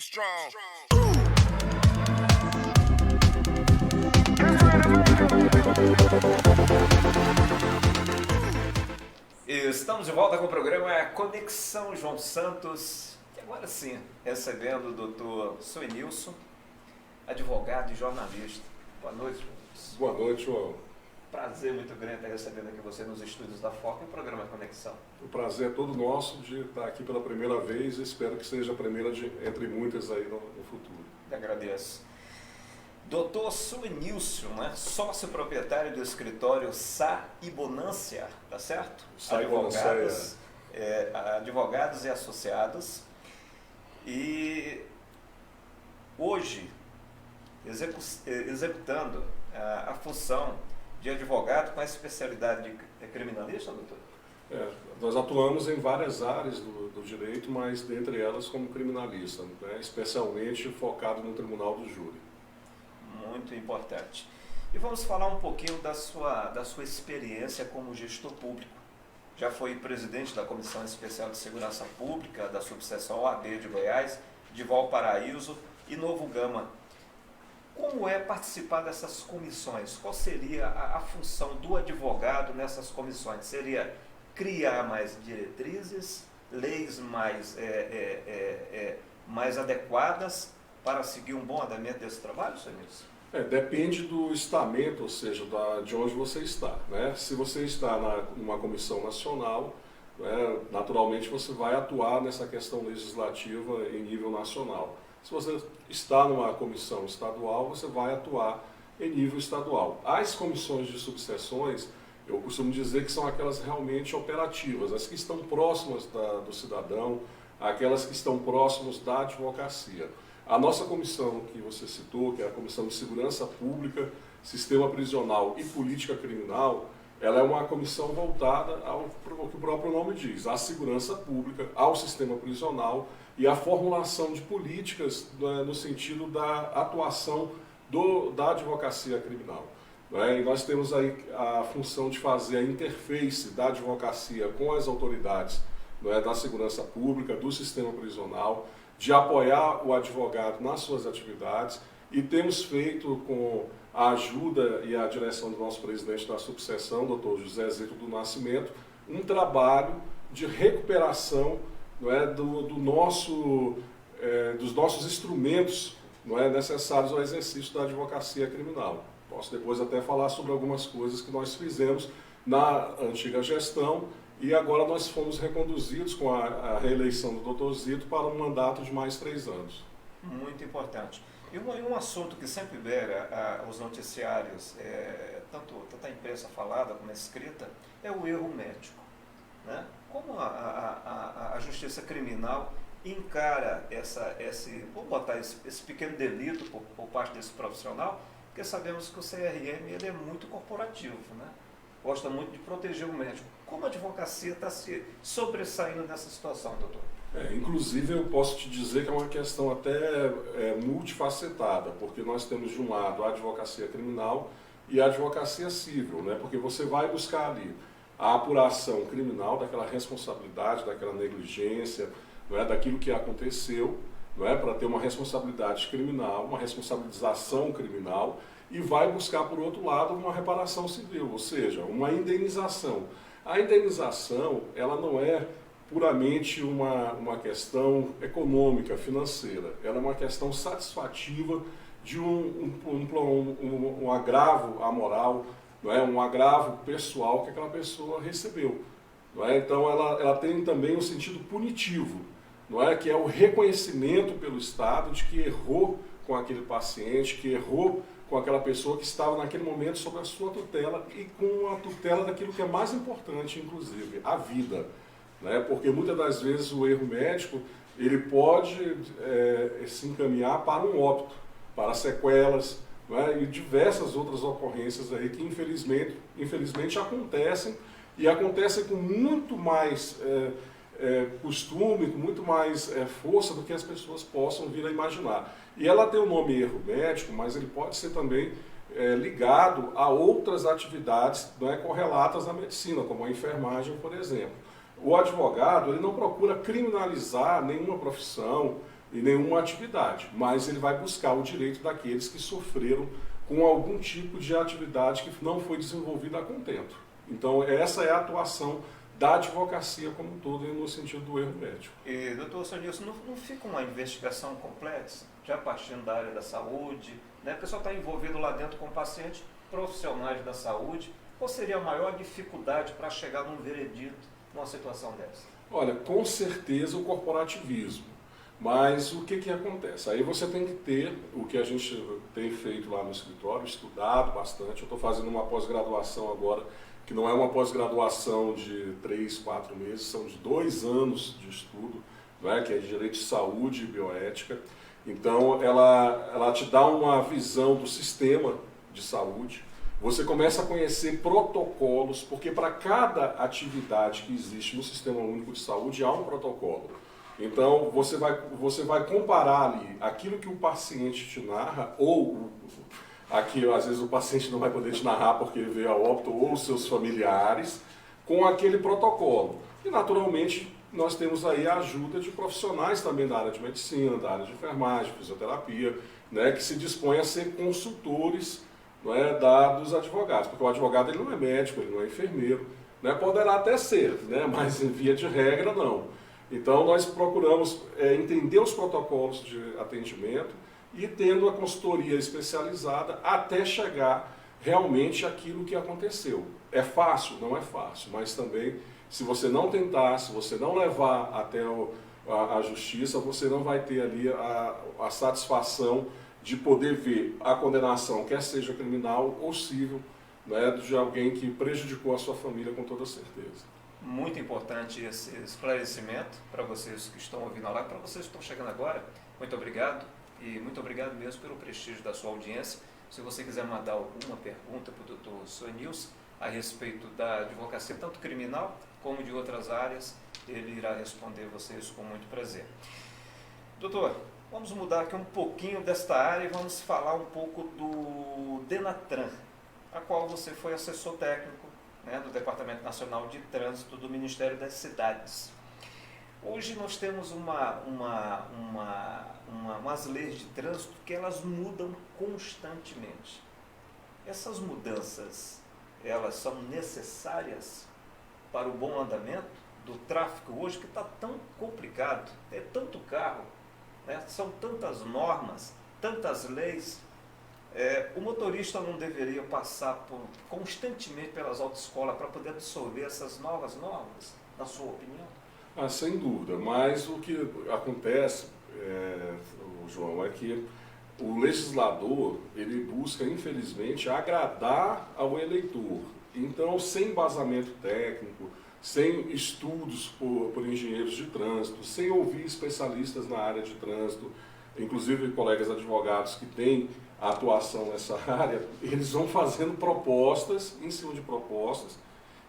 strong. Estamos de volta com o programa Conexão João Santos, e agora sim, recebendo o doutor Suenilson, advogado e jornalista. Boa noite, João. Boa noite, João. Prazer muito grande estar recebendo aqui você nos estúdios da FOC e o programa Conexão. O prazer é todo nosso de estar aqui pela primeira vez e espero que seja a primeira entre muitas aí no futuro. Eu agradeço. Doutor Suenilson, né? Sócio proprietário do escritório Sá e Bonância, tá certo? Sá e Bonância, advogados e associados. E hoje, executando a função de advogado com a especialidade de criminalista, doutor? Nós atuamos em várias áreas do direito, mas dentre elas como criminalista, né? Especialmente focado no Tribunal do Júri. Muito importante. E vamos falar um pouquinho da sua experiência como gestor público. Já foi presidente da Comissão Especial de Segurança Pública, da subseção OAB de Goiás, de Valparaíso e Novo Gama. Como é participar dessas comissões? Qual seria a função do advogado nessas comissões? Seria criar mais diretrizes, leis mais adequadas para seguir um bom andamento desse trabalho, senhor ministro? Depende do estamento, ou seja, de onde você está, né? Se você está numa comissão nacional, né, naturalmente você vai atuar nessa questão legislativa em nível nacional. Se você está numa comissão estadual, você vai atuar em nível estadual. As comissões de subseções, eu costumo dizer que são aquelas realmente operativas, as que estão próximas do cidadão, aquelas que estão próximas da advocacia. A nossa comissão que você citou, que é a Comissão de Segurança Pública, Sistema Prisional e Política Criminal, ela é uma comissão voltada ao que o próprio nome diz, à segurança pública, ao sistema prisional e à formulação de políticas, né, no sentido da atuação da advocacia criminal. Né? E nós temos aí a função de fazer a interface da advocacia com as autoridades, né, da segurança pública, do sistema prisional, de apoiar o advogado nas suas atividades, e temos feito com a ajuda e a direção do nosso presidente da subseção, doutor José Zito do Nascimento, um trabalho de recuperação, não é, dos nossos instrumentos, não é, necessários ao exercício da advocacia criminal. Posso depois até falar sobre algumas coisas que nós fizemos na antiga gestão, e agora nós fomos reconduzidos com a reeleição do doutor Zito para um mandato de mais 3 anos. Muito importante. E um assunto que sempre beira os noticiários, tanto a imprensa falada como a escrita, é o erro médico. Né? Como a justiça criminal encara vou botar esse pequeno delito por parte desse profissional, porque sabemos que o CRM ele é muito corporativo, né? Gosta muito de proteger o médico. Como a advocacia está se sobressaindo nessa situação, doutor? Inclusive, eu posso te dizer que é uma questão até multifacetada, porque nós temos, de um lado, a advocacia criminal e a advocacia civil, né? Porque você vai buscar ali a apuração criminal daquela responsabilidade, daquela negligência, não é? Daquilo que aconteceu, não é? Para ter uma responsabilidade criminal, uma responsabilização criminal, e vai buscar, por outro lado, uma reparação civil, ou seja, uma indenização. A indenização, ela não é puramente uma questão econômica, financeira, ela é uma questão satisfativa de um agravo amoral, não é? Um agravo pessoal que aquela pessoa recebeu. Não é? Então ela tem também um sentido punitivo, não é? Que é o reconhecimento pelo Estado de que errou com aquele paciente, que errou com aquela pessoa que estava naquele momento sob a sua tutela e com a tutela daquilo que é mais importante, inclusive, a vida. Né? Porque muitas das vezes o erro médico ele pode se encaminhar para um óbito, para sequelas, né? E diversas outras ocorrências aí que infelizmente acontecem, e acontecem com muito mais costume, com muito mais força do que as pessoas possam vir a imaginar. E ela tem o nome erro médico, mas ele pode ser também ligado a outras atividades, não é, correlatas à medicina, como a enfermagem, por exemplo. O advogado ele não procura criminalizar nenhuma profissão, em nenhuma atividade, mas ele vai buscar o direito daqueles que sofreram com algum tipo de atividade que não foi desenvolvida a contento. Então, essa é a atuação da advocacia como um todo, no sentido do erro médico. E, doutor Nilson, não fica uma investigação complexa, já partindo da área da saúde, né? O pessoal está envolvido lá dentro com pacientes profissionais da saúde, qual seria a maior dificuldade para chegar num veredito numa situação dessa? Olha, com certeza o corporativismo. Mas o que acontece? Aí você tem que ter o que a gente tem feito lá no escritório, estudado bastante. Eu estou fazendo uma pós-graduação agora, que não é uma pós-graduação de 3, 4 meses, são de 2 anos de estudo, né, que é de Direito de Saúde e Bioética. Então, ela te dá uma visão do sistema de saúde. Você começa a conhecer protocolos, porque para cada atividade que existe no Sistema Único de Saúde há um protocolo. Então, você vai comparar ali aquilo que o paciente te narra, ou aqui às vezes o paciente não vai poder te narrar porque ele veio a óbito, ou os seus familiares, com aquele protocolo. E naturalmente nós temos aí a ajuda de profissionais também da área de medicina, da área de enfermagem, fisioterapia, né, que se dispõem a ser consultores, não é, dos advogados, porque o advogado ele não é médico, ele não é enfermeiro, né, poderá até ser, né, mas em via de regra não. Então nós procuramos entender os protocolos de atendimento e tendo a consultoria especializada até chegar realmente àquilo que aconteceu. É fácil? Não é fácil, mas também se você não tentar, se você não levar até a justiça, você não vai ter ali a satisfação de poder ver a condenação, quer seja criminal ou civil, né, de alguém que prejudicou a sua família com toda certeza. Muito importante esse esclarecimento para vocês que estão ouvindo a live, para vocês que estão chegando agora. Muito obrigado e muito obrigado mesmo pelo prestígio da sua audiência. Se você quiser mandar alguma pergunta para o Dr. Nilson a respeito da advocacia, tanto criminal como de outras áreas, ele irá responder vocês com muito prazer. Doutor, vamos mudar aqui um pouquinho desta área e vamos falar um pouco do Denatran, a qual você foi assessor técnico, né, do Departamento Nacional de Trânsito do Ministério das Cidades. Hoje nós temos umas leis de trânsito que elas mudam constantemente. Essas mudanças, elas são necessárias para o bom andamento do tráfego hoje, que está tão complicado, é tanto carro, né, são tantas normas, tantas leis. O motorista não deveria passar constantemente pelas autoescolas para poder absorver essas novas normas, na sua opinião? Sem dúvida, mas o que acontece, João, é que o legislador ele busca, infelizmente, agradar ao eleitor. Então, sem embasamento técnico, sem estudos por engenheiros de trânsito, sem ouvir especialistas na área de trânsito, inclusive colegas advogados que têm atuação nessa área, eles vão fazendo propostas em cima de propostas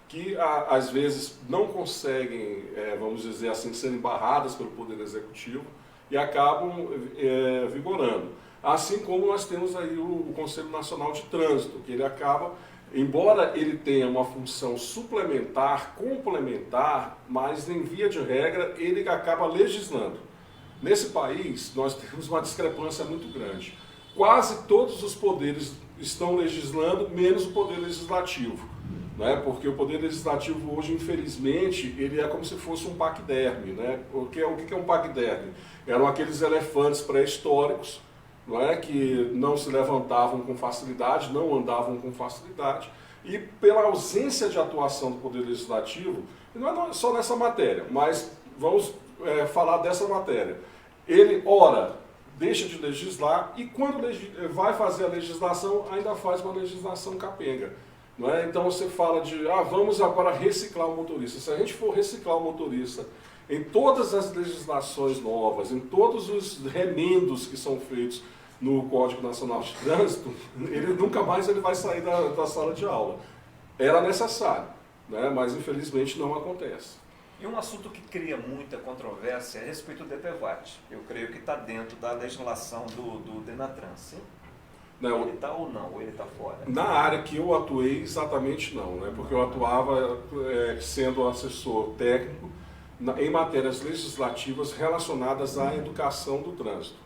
que às vezes não conseguem, vamos dizer assim, serem barradas pelo Poder Executivo e acabam vigorando. Assim como nós temos aí o Conselho Nacional de Trânsito, que ele acaba, embora ele tenha uma função suplementar, complementar, mas em via de regra ele acaba legislando. Nesse país nós temos uma discrepância muito grande. Quase todos os poderes estão legislando, menos o Poder Legislativo. Né? Porque o Poder Legislativo hoje, infelizmente, ele é como se fosse um paquiderme. Né? O que é um paquiderme? Eram aqueles elefantes pré-históricos, não é? Que não se levantavam com facilidade, não andavam com facilidade, e pela ausência de atuação do Poder Legislativo, e não é só nessa matéria, mas vamos falar dessa matéria. Ele, ora, deixa de legislar e quando vai fazer a legislação, ainda faz uma legislação capenga. Não é? Então você fala de, vamos agora reciclar o motorista. Se a gente for reciclar o motorista em todas as legislações novas, em todos os remendos que são feitos no Código Nacional de Trânsito, ele nunca mais vai sair da sala de aula. Era necessário, né? Mas infelizmente não acontece. E um assunto que cria muita controvérsia é a respeito do DPVAT. Eu creio que está dentro da legislação do Denatran, sim? Não. Ele está ou não? Ou ele está fora? Na área que eu atuei, exatamente não, né? Porque eu atuava sendo assessor técnico em matérias legislativas relacionadas à educação do trânsito.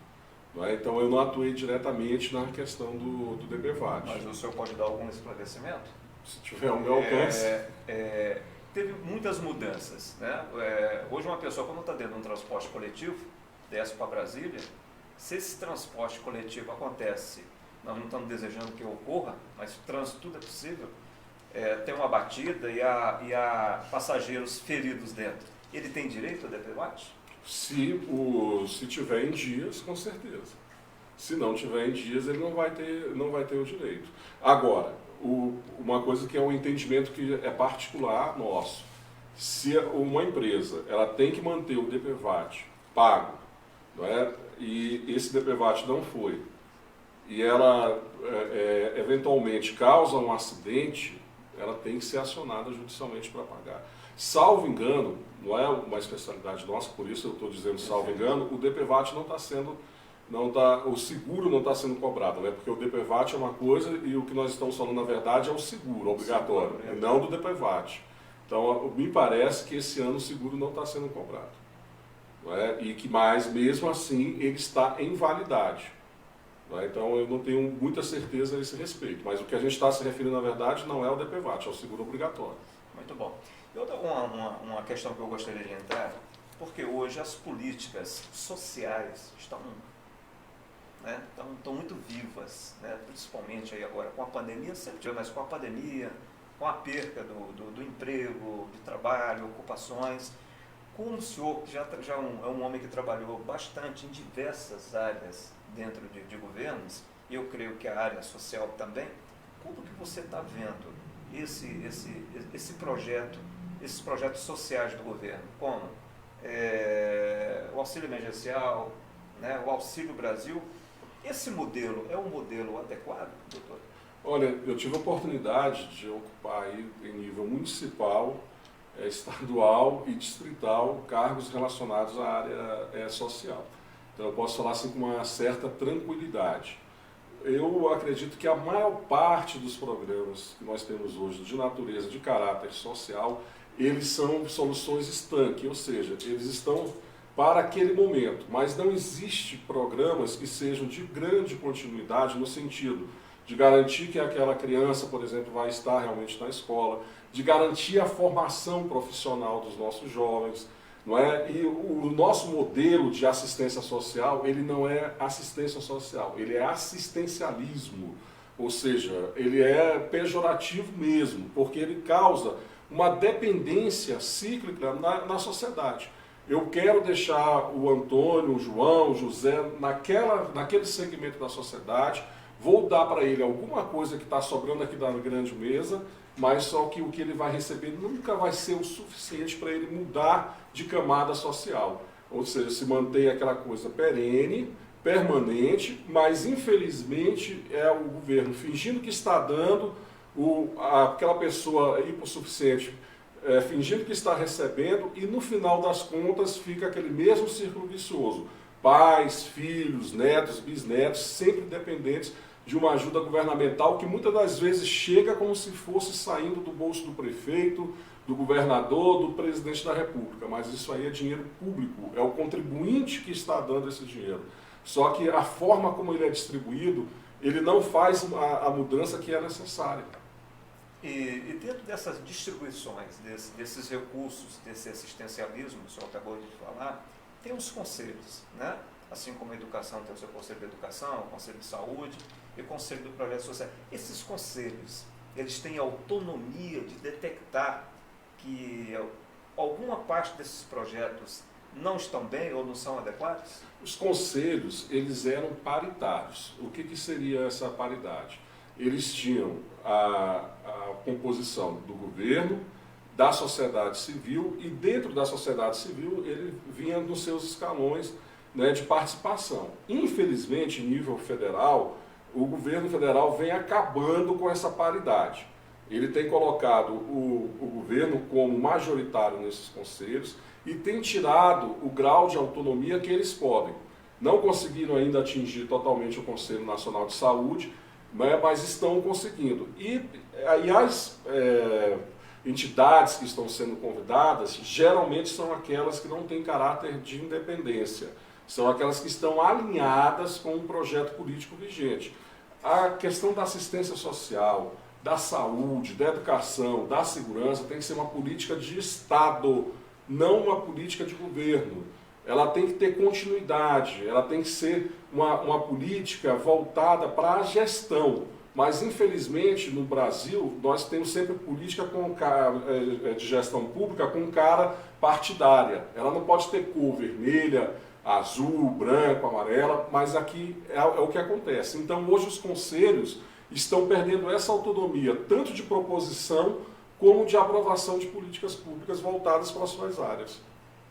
Então, eu não atuei diretamente na questão do DPVAT. Mas o senhor pode dar algum esclarecimento? Se tiver o meu alcance. Teve muitas mudanças, né? Hoje uma pessoa, quando está dentro de um transporte coletivo, desce para Brasília, se esse transporte coletivo acontece, nós não estamos desejando que ocorra, mas o trânsito tudo é possível, tem uma batida e há passageiros feridos dentro, ele tem direito ao DPVAT? Se tiver em dias, com certeza. Se não tiver em dias, ele não vai ter o direito. Agora, uma coisa que é um entendimento que é particular nosso. Se uma empresa ela tem que manter o DPVAT pago, não é? E esse DPVAT não foi, e ela eventualmente causa um acidente, ela tem que ser acionada judicialmente para pagar. Salvo engano, não é uma especialidade nossa, por isso eu estou dizendo salvo engano, o DPVAT não está sendo... o seguro não está sendo cobrado, né? Porque o DPVAT é uma coisa e o que nós estamos falando, na verdade, é o seguro obrigatório, e não do DPVAT. Então, me parece que esse ano o seguro não está sendo cobrado. Não é? E que mais, mesmo assim, ele está em validade. Não é? Então, eu não tenho muita certeza a esse respeito. Mas o que a gente está se referindo, na verdade, não é o DPVAT, é o seguro obrigatório. Muito bom. E outra uma questão que eu gostaria de entrar, porque hoje as políticas sociais estão muito vivas, né? Principalmente aí agora com a pandemia, sempre, mas com a pandemia, com a perca do emprego, de trabalho, ocupações. Como o senhor já é um homem que trabalhou bastante em diversas áreas dentro de governos, e eu creio que a área social também, como que você está vendo esses projetos sociais do governo, como o auxílio emergencial, né, o Auxílio Brasil? Esse modelo é um modelo adequado, doutor? Olha, eu tive a oportunidade de ocupar aí, em nível municipal, estadual e distrital, cargos relacionados à área social. Então eu posso falar assim com uma certa tranquilidade. Eu acredito que a maior parte dos programas que nós temos hoje de natureza, de caráter social, eles são soluções estanque, ou seja, eles estão para aquele momento, mas não existe programas que sejam de grande continuidade no sentido de garantir que aquela criança, por exemplo, vai estar realmente na escola, de garantir a formação profissional dos nossos jovens, não é? E o nosso modelo de assistência social, ele não é assistência social, ele é assistencialismo, ou seja, ele é pejorativo mesmo, porque ele causa uma dependência cíclica na sociedade. Eu quero deixar o Antônio, o João, o José naquele segmento da sociedade, vou dar para ele alguma coisa que está sobrando aqui da grande mesa, mas só que o que ele vai receber nunca vai ser o suficiente para ele mudar de camada social. Ou seja, se mantém aquela coisa perene, permanente, mas infelizmente é o governo fingindo que está dando, aquela pessoa hipossuficiente fingindo que está recebendo, e no final das contas fica aquele mesmo círculo vicioso. Pais, filhos, netos, bisnetos, sempre dependentes de uma ajuda governamental que muitas das vezes chega como se fosse saindo do bolso do prefeito, do governador, do presidente da República. Mas isso aí é dinheiro público, é o contribuinte que está dando esse dinheiro. Só que a forma como ele é distribuído, ele não faz a mudança que é necessária. E dentro dessas distribuições, desses recursos, desse assistencialismo, que o senhor acabou de falar, tem os conselhos, né? Assim como a educação tem o seu conselho de educação, o conselho de saúde e o conselho do projeto social. Esses conselhos, eles têm autonomia de detectar que alguma parte desses projetos não estão bem ou não são adequados? Os conselhos, eles eram paritários. O que seria essa paridade? Eles tinham a composição do governo, da sociedade civil, e dentro da sociedade civil ele vinha nos seus escalões, né, de participação. Infelizmente, em nível federal, o governo federal vem acabando com essa paridade. Ele tem colocado o governo como majoritário nesses conselhos e tem tirado o grau de autonomia que eles podem. Não conseguiram ainda atingir totalmente o Conselho Nacional de Saúde, mas estão conseguindo. E entidades que estão sendo convidadas, geralmente são aquelas que não têm caráter de independência, são aquelas que estão alinhadas com um projeto político vigente. A questão da assistência social, da saúde, da educação, da segurança tem que ser uma política de Estado, não uma política de governo. Ela tem que ter continuidade, ela tem que ser uma política voltada para a gestão. Mas, infelizmente, no Brasil, nós temos sempre política de gestão pública com cara partidária. Ela não pode ter cor vermelha, azul, branco, amarela, mas aqui é o que acontece. Então, hoje, os conselhos estão perdendo essa autonomia, tanto de proposição como de aprovação de políticas públicas voltadas para as suas áreas.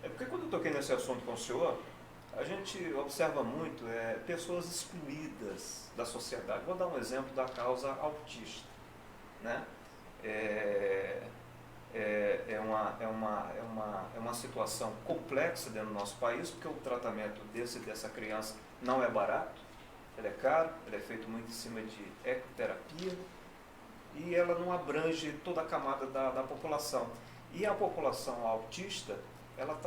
É porque quando eu toquei nesse assunto com o senhor, a gente observa muito pessoas excluídas da sociedade. Vou dar um exemplo da causa autista, né? É uma situação complexa dentro do nosso país, porque o tratamento dessa criança não é barato, ele é caro, ele é feito muito em cima de ecoterapia e ela não abrange toda a camada da população. E a população autista, ela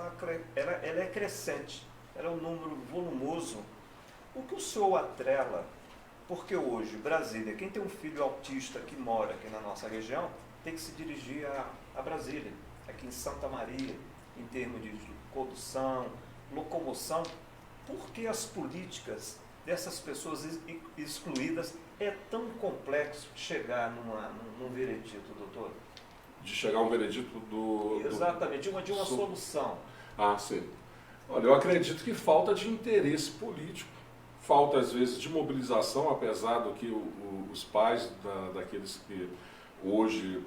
é crescente, ela é um número volumoso. O que o senhor atrela, porque hoje Brasília, quem tem um filho autista que mora aqui na nossa região, tem que se dirigir a Brasília, aqui em Santa Maria, em termos de condução, locomoção, porque as políticas dessas pessoas excluídas é tão complexo chegar num veredito, doutor? De chegar a um veredito Exatamente, de uma solução. Ah, sim. Olha, eu acredito que falta de interesse político, falta às vezes de mobilização, apesar do que os pais daqueles que hoje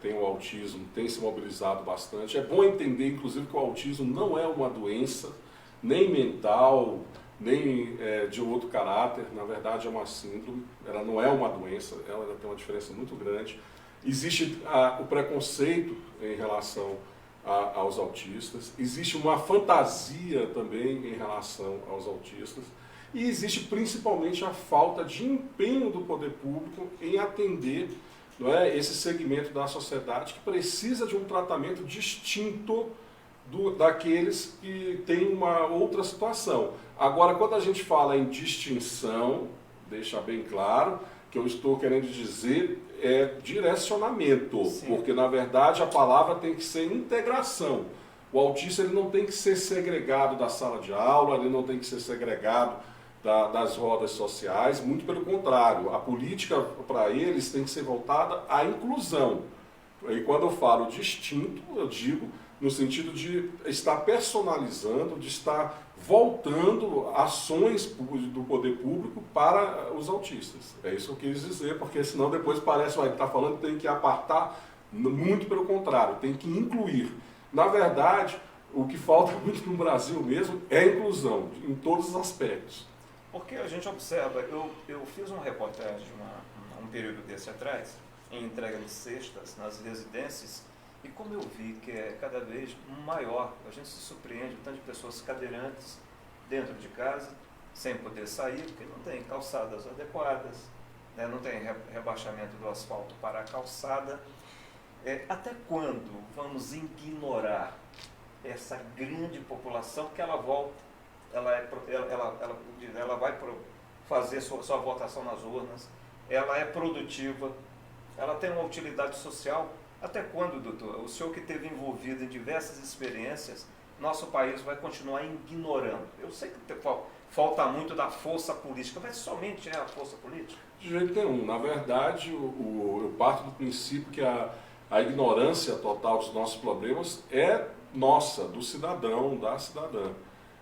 têm o autismo têm se mobilizado bastante. É bom entender, inclusive, que o autismo não é uma doença, nem mental, nem de outro caráter, na verdade é uma síndrome, ela não é uma doença, ela tem uma diferença muito grande. Existe o preconceito em relação aos autistas, existe uma fantasia também em relação aos autistas e existe principalmente a falta de empenho do poder público em atender, não é, esse segmento da sociedade que precisa de um tratamento distinto daqueles que têm uma outra situação. Agora, quando a gente fala em distinção, deixa bem claro que eu estou querendo dizer direcionamento, sim, porque na verdade a palavra tem que ser integração. O autista ele não tem que ser segregado da sala de aula, ele não tem que ser segregado das rodas sociais, muito pelo contrário, a política para eles tem que ser voltada à inclusão. E quando eu falo distinto, eu digo no sentido de estar personalizando, de estar voltando ações do poder público para os autistas. É isso que eu quis dizer, porque senão depois parece que está falando que tem que apartar, muito pelo contrário, tem que incluir. Na verdade, o que falta muito no Brasil mesmo é a inclusão, em todos os aspectos. Porque a gente observa, eu fiz uma reportagem um período desse atrás, em entrega de cestas nas residências, e como eu vi que é cada vez maior, a gente se surpreende, o tanto de pessoas cadeirantes dentro de casa, sem poder sair, porque não tem calçadas adequadas, né, não tem rebaixamento do asfalto para a calçada. Até quando vamos ignorar essa grande população que ela volta, ela vai fazer sua votação nas urnas, ela é produtiva, ela tem uma utilidade social? Até quando, doutor? O senhor que esteve envolvido em diversas experiências, nosso país vai continuar ignorando? Eu sei que falta muito da força política, mas somente é a força política? De jeito nenhum. Na verdade, eu parto do princípio que a ignorância total dos nossos problemas é nossa, do cidadão, da cidadã.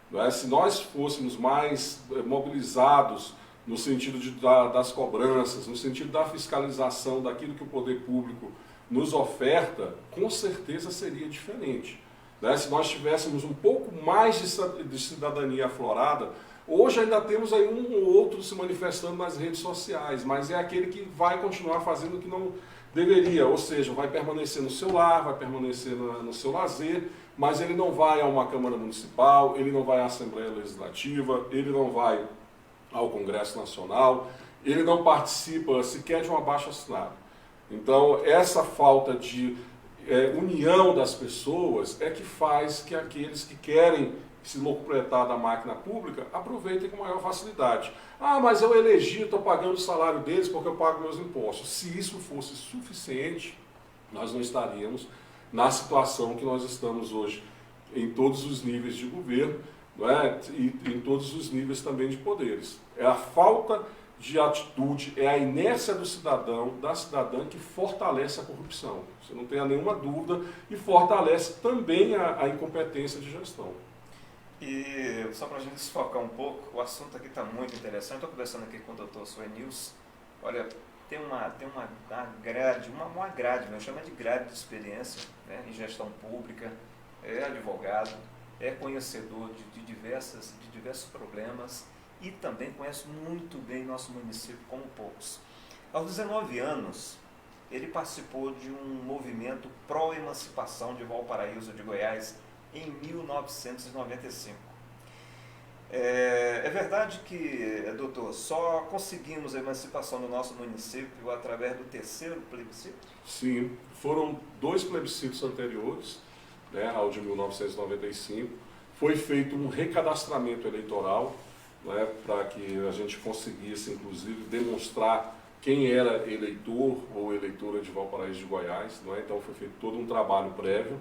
Não é? Se nós fôssemos mais mobilizados no sentido das cobranças, no sentido da fiscalização daquilo que o poder público nos oferta, com certeza seria diferente. Né? Se nós tivéssemos um pouco mais de cidadania aflorada, hoje ainda temos aí um ou outro se manifestando nas redes sociais, mas é aquele que vai continuar fazendo o que não deveria, ou seja, vai permanecer no seu lar, vai permanecer no seu lazer, mas ele não vai a uma Câmara Municipal, ele não vai à Assembleia Legislativa, ele não vai ao Congresso Nacional, ele não participa sequer de um abaixo-assinado. Então, essa falta de união das pessoas é que faz que aqueles que querem se locupletar da máquina pública aproveitem com maior facilidade. Ah, mas eu elegi, estou pagando o salário deles porque eu pago meus impostos. Se isso fosse suficiente, nós não estaríamos na situação que nós estamos hoje, em todos os níveis de governo, não é? E em todos os níveis também de poderes. É a falta de atitude, é a inércia do cidadão, da cidadã, que fortalece a corrupção. Você não tenha nenhuma dúvida, e fortalece também a incompetência de gestão. E só para a gente desfocar um pouco, o assunto aqui está muito interessante. Estou conversando aqui com o Dr. Suenils. Olha, tem uma grade, eu chamo de grade de experiência, né, em gestão pública, é advogado, é conhecedor de diversos problemas e também conhece muito bem nosso município como poucos. Aos 19 anos, ele participou de um movimento pró-emancipação de Valparaíso de Goiás em 1995. É verdade que, doutor, só conseguimos a emancipação do nosso município através do terceiro plebiscito? Sim, foram 2 plebiscitos anteriores, né, ao de 1995. Foi feito um recadastramento eleitoral, né, para que a gente conseguisse, inclusive, demonstrar quem era eleitor ou eleitora de Valparaíso de Goiás. Né? Então foi feito todo um trabalho prévio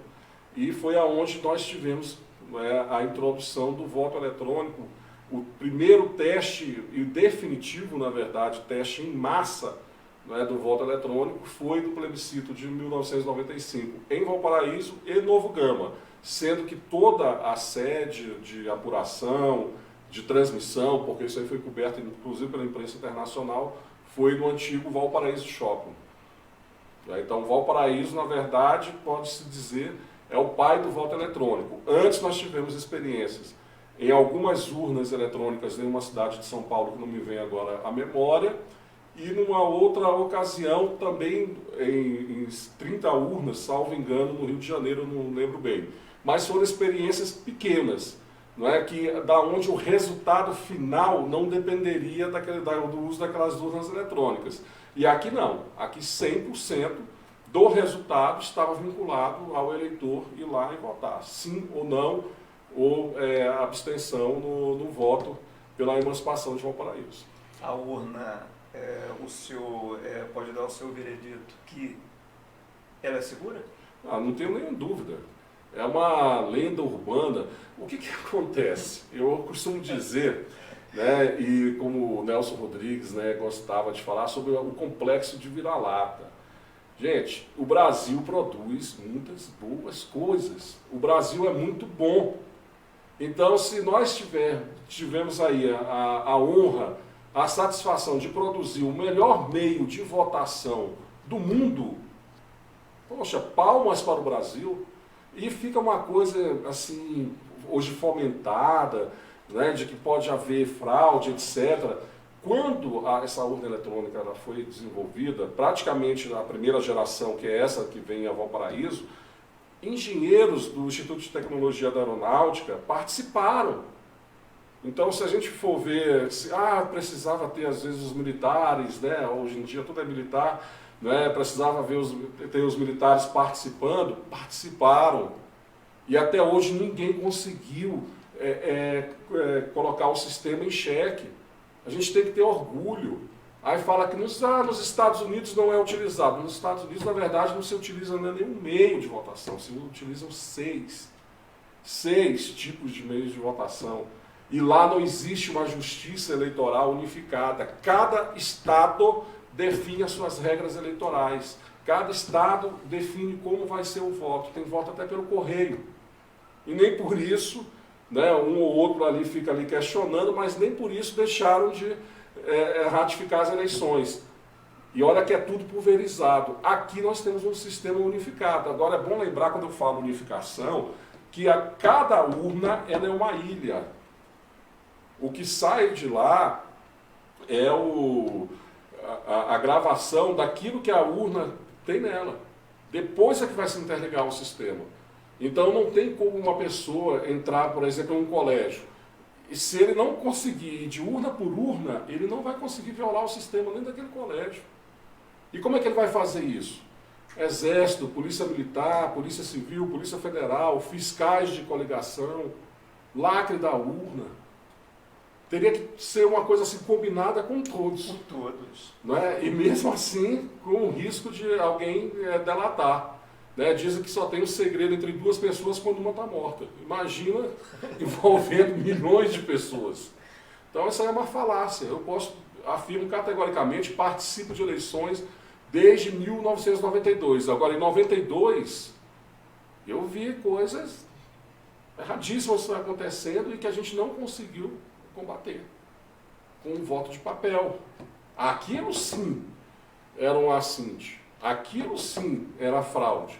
e foi aonde nós tivemos, né, a introdução do voto eletrônico, o primeiro teste e definitivo, na verdade, teste em massa, né, do voto eletrônico foi do plebiscito de 1995 em Valparaíso e Novo Gama, sendo que toda a sede de apuração, de transmissão, porque isso aí foi coberto inclusive pela imprensa internacional, foi no antigo Valparaíso Shopping. Então Valparaíso, na verdade, pode-se dizer, é o pai do voto eletrônico. Antes nós tivemos experiências em algumas urnas eletrônicas em uma cidade de São Paulo, que não me vem agora à memória, e numa outra ocasião também em 30 urnas, salvo engano, no Rio de Janeiro, não lembro bem. Mas foram experiências pequenas, não é? Da onde o resultado final não dependeria do uso daquelas urnas eletrônicas. E aqui não, aqui 100% do resultado estava vinculado ao eleitor ir lá e votar, sim ou não, ou abstenção no voto pela emancipação de Valparaíso. A urna, o senhor pode dar o seu veredito que ela é segura? Não tenho nenhuma dúvida. É uma lenda urbana. O que acontece? Eu costumo dizer, né, e como o Nelson Rodrigues, né, gostava de falar sobre o complexo de vira-lata. Gente, o Brasil produz muitas boas coisas. O Brasil é muito bom. Então, se nós tivermos aí a honra, a satisfação de produzir o melhor meio de votação do mundo, poxa, palmas para o Brasil. E fica uma coisa assim, hoje fomentada, né, de que pode haver fraude, etc. Quando essa urna eletrônica ela foi desenvolvida, praticamente a primeira geração, que é essa que vem a Valparaíso, engenheiros do Instituto de Tecnologia da Aeronáutica participaram. Então, se a gente for ver, precisava ter às vezes os militares, né, hoje em dia tudo é militar, né, precisava ter os militares participando, participaram. E até hoje ninguém conseguiu colocar o sistema em xeque. A gente tem que ter orgulho. Aí fala que nos Estados Unidos não é utilizado. Nos Estados Unidos, na verdade, não se utiliza nenhum meio de votação. Se utilizam 6 tipos de meios de votação. E lá não existe uma justiça eleitoral unificada. Cada estado define as suas regras eleitorais. Cada estado define como vai ser o voto. Tem voto até pelo correio. E nem por isso, né, um ou outro ali fica ali questionando, mas nem por isso deixaram de ratificar as eleições. E olha que é tudo pulverizado. Aqui nós temos um sistema unificado. Agora é bom lembrar, quando eu falo unificação, que cada urna ela é uma ilha. O que sai de lá é a gravação daquilo que a urna tem nela. Depois é que vai se interligar ao sistema. Então não tem como uma pessoa entrar, por exemplo, em um colégio. E se ele não conseguir ir de urna por urna, ele não vai conseguir violar o sistema nem daquele colégio. E como é que ele vai fazer isso? Exército, Polícia Militar, Polícia Civil, Polícia Federal, fiscais de coligação, lacre da urna. Teria que ser uma coisa assim combinada com todos. Com todos. Não é? E mesmo assim, com o risco de alguém delatar. Né? Dizem que só tem um segredo entre duas pessoas quando uma está morta. Imagina envolvendo milhões de pessoas. Então essa é uma falácia. Eu afirmo categoricamente, participo de eleições desde 1992. Agora, em 92, eu vi coisas erradíssimas acontecendo e que a gente não conseguiu combater com um voto de papel. Aquilo sim era um assinte. Aquilo sim era fraude.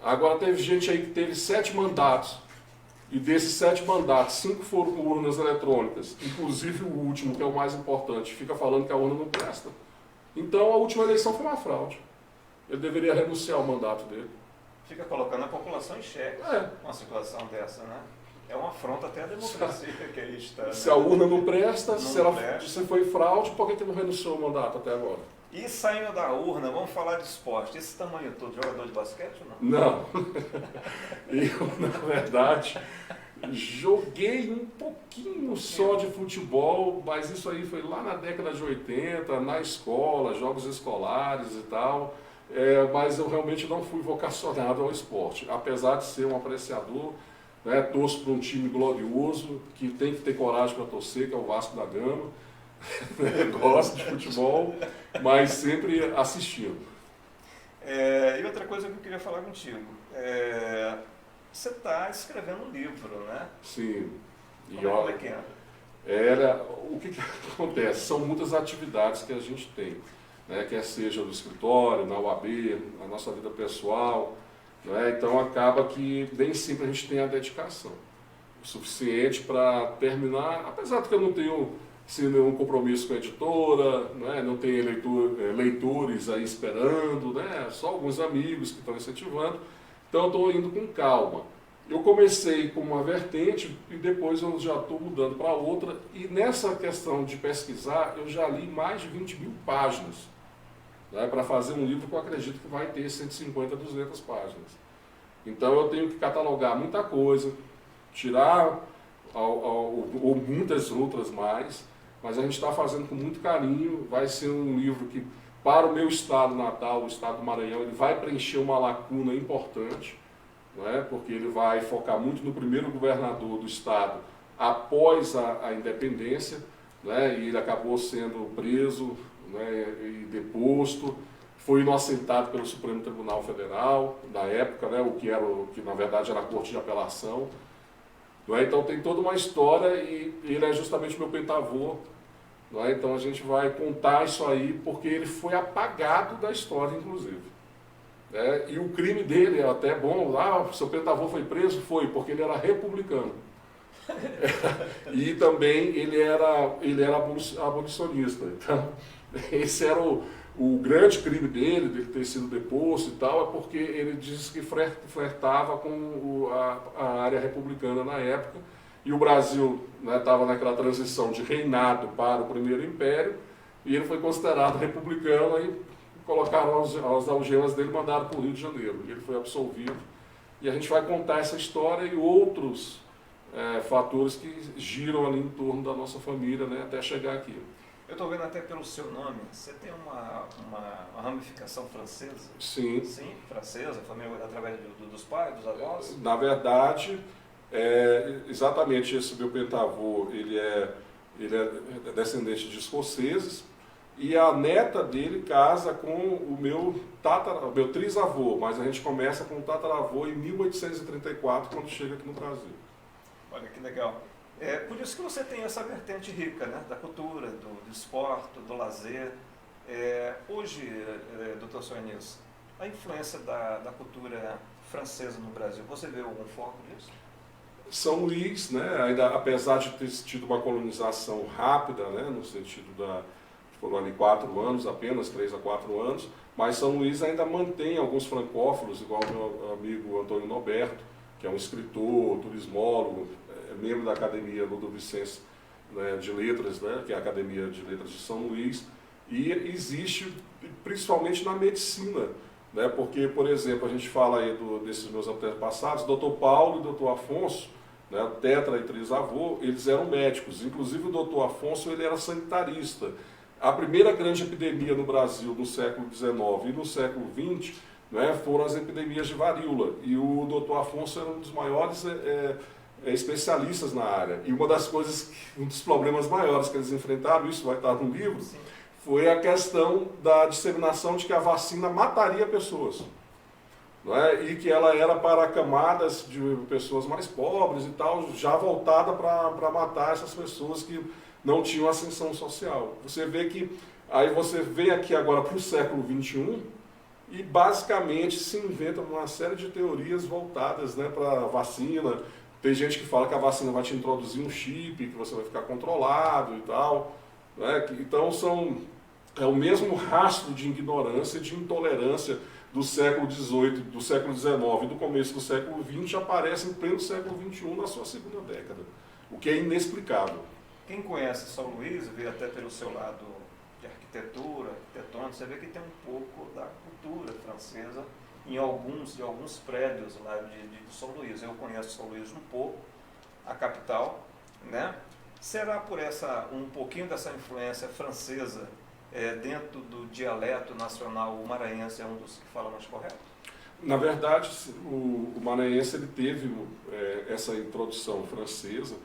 Agora, teve gente aí que teve 7 mandatos. E desses 7 mandatos, 5 foram com urnas eletrônicas. Inclusive o último, que é o mais importante, fica falando que a urna não presta. Então a última eleição foi uma fraude. Ele deveria renunciar ao mandato dele. Fica colocando a população em xeque uma situação dessa, né? É uma afronta até à democracia que aí está. Se a urna não presta, se foi fraude, por que não renunciou ao mandato até agora? E saindo da urna, vamos falar de esporte. Esse tamanho todo, jogador de basquete ou não? Não. Eu, na verdade, joguei um pouquinho só de futebol, mas isso aí foi lá na década de 80, na escola, jogos escolares e tal. Mas eu realmente não fui vocacionado ao esporte. Apesar de ser um apreciador, né, torço para um time glorioso, que tem que ter coragem para torcer, que é o Vasco da Gama. Gosto de futebol, mas sempre assistindo. E outra coisa que eu queria falar contigo. Você está escrevendo um livro, né? Sim. Como é que é? O que acontece? São muitas atividades que a gente tem, né? Quer seja no escritório, na UAB, na nossa vida pessoal, né? Então acaba que nem sempre a gente tem a dedicação o suficiente para terminar, apesar de que eu não tenho nenhum compromisso com a editora, né? Não tenho leitores aí esperando, né? Só alguns amigos que estão incentivando. Então eu estou indo com calma. Eu comecei com uma vertente e depois eu já estou mudando para outra. E nessa questão de pesquisar, eu já li mais de 20.000 páginas, né, para fazer um livro que eu acredito que vai ter 150, 200 páginas. Então eu tenho que catalogar muita coisa, tirar ou muitas outras mais, mas a gente está fazendo com muito carinho. Vai ser um livro que, para o meu estado natal, o estado do Maranhão, ele vai preencher uma lacuna importante, né, porque ele vai focar muito no primeiro governador do estado após a independência, né, e ele acabou sendo preso, né, e deposto, foi inocentado pelo Supremo Tribunal Federal, na época, né, o que na verdade era a Corte de Apelação. Não é? Então tem toda uma história e ele é justamente meu pentavô. Não é? Então a gente vai contar isso aí porque ele foi apagado da história, inclusive. E o crime dele é até bom, seu pentavô foi preso? Foi, porque ele era republicano. E também ele era abolicionista. Então, esse era o grande crime dele ter sido deposto e tal, é porque ele disse que flertava com a área republicana na época, e o Brasil estava, né, naquela transição de reinado para o Primeiro Império, e ele foi considerado republicano, aí colocaram as algemas dele e mandaram para o Rio de Janeiro. Ele foi absolvido, e a gente vai contar essa história e outros fatores que giram ali em torno da nossa família, né, até chegar aqui. Eu estou vendo até pelo seu nome, você tem uma ramificação francesa? Sim. Sim, francesa, família através dos pais, dos avós? Na verdade, exatamente esse meu pentavô, ele é descendente de escoceses, e a neta dele casa com o meu trisavô, mas a gente começa com o tataravô em 1834, quando chega aqui no Brasil. Olha que legal. Por isso que você tem essa vertente rica, né, da cultura, do esporte, do lazer. Hoje, doutor Soares, a influência da cultura francesa no Brasil, você vê algum foco nisso? São Luís, né, ainda, apesar de ter tido uma colonização rápida, né, no sentido foram ali 4 anos apenas, 3 a 4 anos, mas São Luís ainda mantém alguns francófilos, igual o meu amigo Antônio Norberto, que é um escritor, turismólogo, membro da Academia Ludovicense, né, de Letras, né, que é a Academia de Letras de São Luís, e existe principalmente na medicina, né? Porque, por exemplo, a gente fala aí desses meus antepassados, Dr. Paulo e Dr. Afonso, né, tetra e trisavô, eles eram médicos. Inclusive o Dr. Afonso ele era sanitarista. A primeira grande epidemia no Brasil no século XIX e no século XX, né, foram as epidemias de varíola. E o Dr. Afonso era um dos maiores especialistas na área. E uma das coisas, um dos problemas maiores que eles enfrentaram, isso vai estar no livro, sim, foi a questão da disseminação de que a vacina mataria pessoas. Não é? E que ela era para camadas de pessoas mais pobres e tal, já voltada para matar essas pessoas que não tinham ascensão social. Você vê que, aí você vem aqui agora para o século XXI e basicamente se inventa uma série de teorias voltadas, né, para a vacina. Tem gente que fala que a vacina vai te introduzir um chip, que você vai ficar controlado e tal. Né? Então é o mesmo rastro de ignorância e de intolerância do século XVIII, do século XIX e do começo do século XX aparece em pleno século XXI na sua segunda década, o que é inexplicável. Quem conhece São Luís, vê até pelo seu lado de arquitetura, arquitetônico, você vê que tem um pouco da cultura francesa em alguns prédios lá de São Luís. Eu conheço São Luís um pouco, a capital, né? Será por um pouquinho dessa influência francesa dentro do dialeto nacional, o maranhense é um dos que fala mais correto? Na verdade, o maranhense ele teve essa introdução francesa,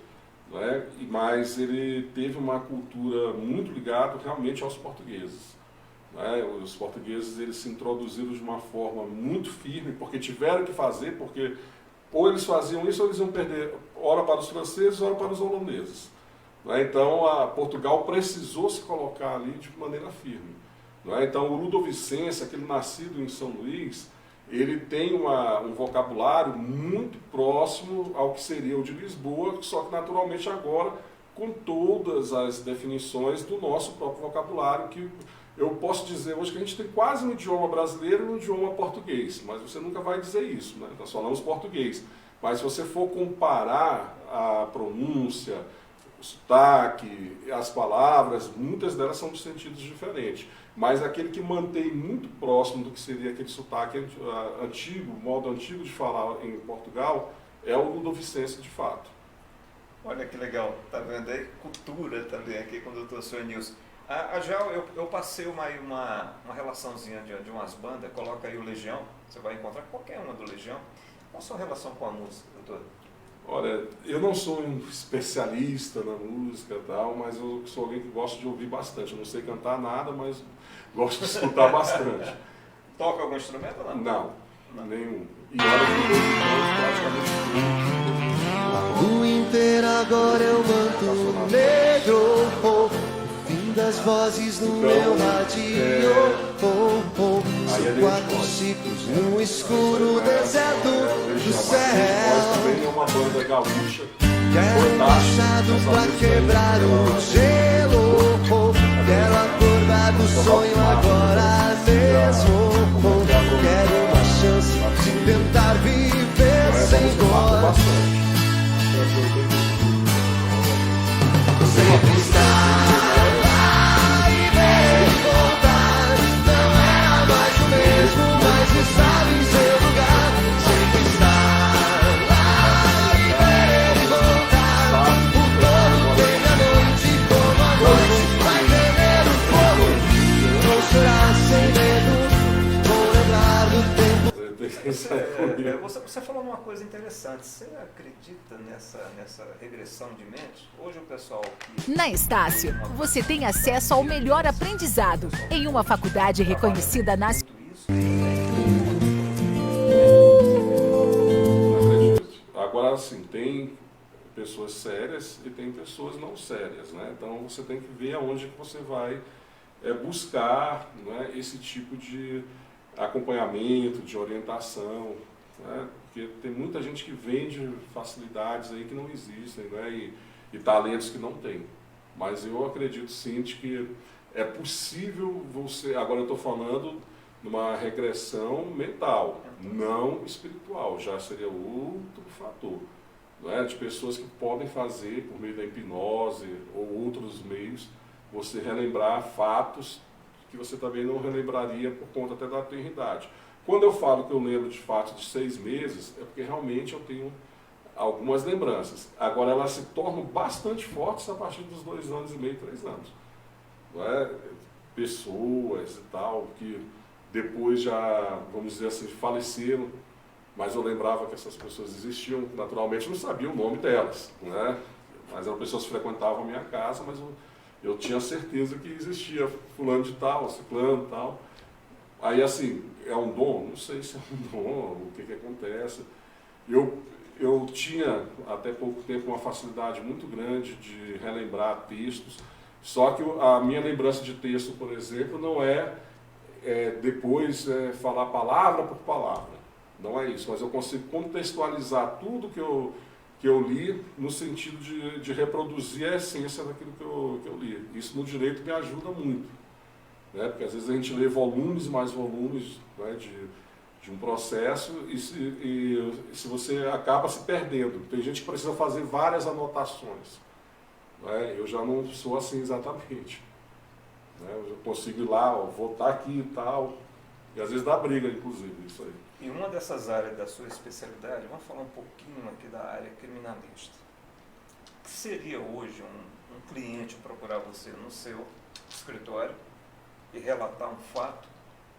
né, mas ele teve uma cultura muito ligada realmente aos portugueses. Né? Os portugueses eles se introduziram de uma forma muito firme, porque tiveram que fazer, porque ou eles faziam isso ou eles iam perder ora para os franceses, ora para os holandeses. Então, Portugal precisou se colocar ali de maneira firme. Então, o ludovicense, aquele nascido em São Luís, ele tem um vocabulário muito próximo ao que seria o de Lisboa, só que naturalmente agora com todas as definições do nosso próprio vocabulário, que eu posso dizer hoje que a gente tem quase um idioma brasileiro e um idioma português, mas você nunca vai dizer isso, né? Nós falamos português. Mas se você for comparar a pronúncia, o sotaque, as palavras, muitas delas são de sentidos diferentes. Mas aquele que mantém muito próximo do que seria aquele sotaque antigo, o modo antigo de falar em Portugal, é o ludovicense de fato. Olha que legal, tá vendo aí? Cultura também aqui com o Dr. Suenilson. Já eu passei uma relaçãozinha de umas bandas, coloca aí o Legião, você vai encontrar qualquer uma do Legião. Qual a sua relação com a música, doutor? Olha, eu não sou um especialista na música e tal, mas eu sou alguém que gosta de ouvir bastante. Eu não sei cantar nada, mas gosto de escutar bastante. Toca algum instrumento ou não? Não, nenhum. E olha que praticamente tudo. A rua inteira agora é o manto negro, fim das vozes no meu rádio. São 4 ciclos num escuro deserto do céu. Também é uma banda gaúcha. Quero um machado pra quebrar o gelo. Quero acordar do sonho agora mesmo. Quero uma chance de tentar viver sem dor. Sempre estar lá e ver voltar. Não é mais o mesmo, mas estar em seu lugar. Sempre estar lá e ver voltar. O todo tem a noite como a noite. Vai tremer o fogo, vou chorar sem medo. Vou lembrar do tempo. Você falou uma coisa interessante. Você acredita nessa regressão de mente? Hoje o pessoal que... Na Estácio, você tem acesso ao melhor aprendizado em uma faculdade reconhecida Agora, assim, tem pessoas sérias e tem pessoas não sérias, né? Então você tem que ver aonde que você vai buscar, né, esse tipo de acompanhamento, de orientação, né? Porque tem muita gente que vende facilidades aí que não existem, né? E talentos que não tem. Mas eu acredito sim de que é possível você, agora eu estou falando numa regressão mental, não espiritual, já seria outro fator, né? De pessoas que podem fazer por meio da hipnose ou outros meios, você relembrar fatos que você também não relembraria por conta até da tenridade. Quando eu falo que eu lembro de fato de 6 meses, é porque realmente eu tenho algumas lembranças. Agora, elas se tornam bastante fortes a partir dos 2 anos e meio, 3 anos. Não é? Pessoas e tal, que depois já, vamos dizer assim, faleceram, mas eu lembrava que essas pessoas existiam, naturalmente eu não sabia o nome delas, né? Mas eram pessoas que frequentavam a minha casa, mas eu tinha certeza que existia fulano de tal, ciclano e tal. Aí assim, é um dom? Não sei se é um dom, o que acontece. Eu tinha, até pouco tempo, uma facilidade muito grande de relembrar textos, só que a minha lembrança de texto, por exemplo, não é, depois falar palavra por palavra. Não é isso, mas eu consigo contextualizar tudo que eu li no sentido de reproduzir a essência daquilo que eu li. Isso no direito me ajuda muito, né? Porque às vezes a gente lê volumes e mais volumes, né, de um processo e se você acaba se perdendo. Tem gente que precisa fazer várias anotações, né? Eu já não sou assim exatamente, né? Eu já consigo ir lá, vou estar aqui e tal, e às vezes dá briga, inclusive, isso aí. E uma dessas áreas da sua especialidade, vamos falar um pouquinho aqui da área criminalista. O que seria hoje um cliente procurar você no seu escritório e relatar um fato?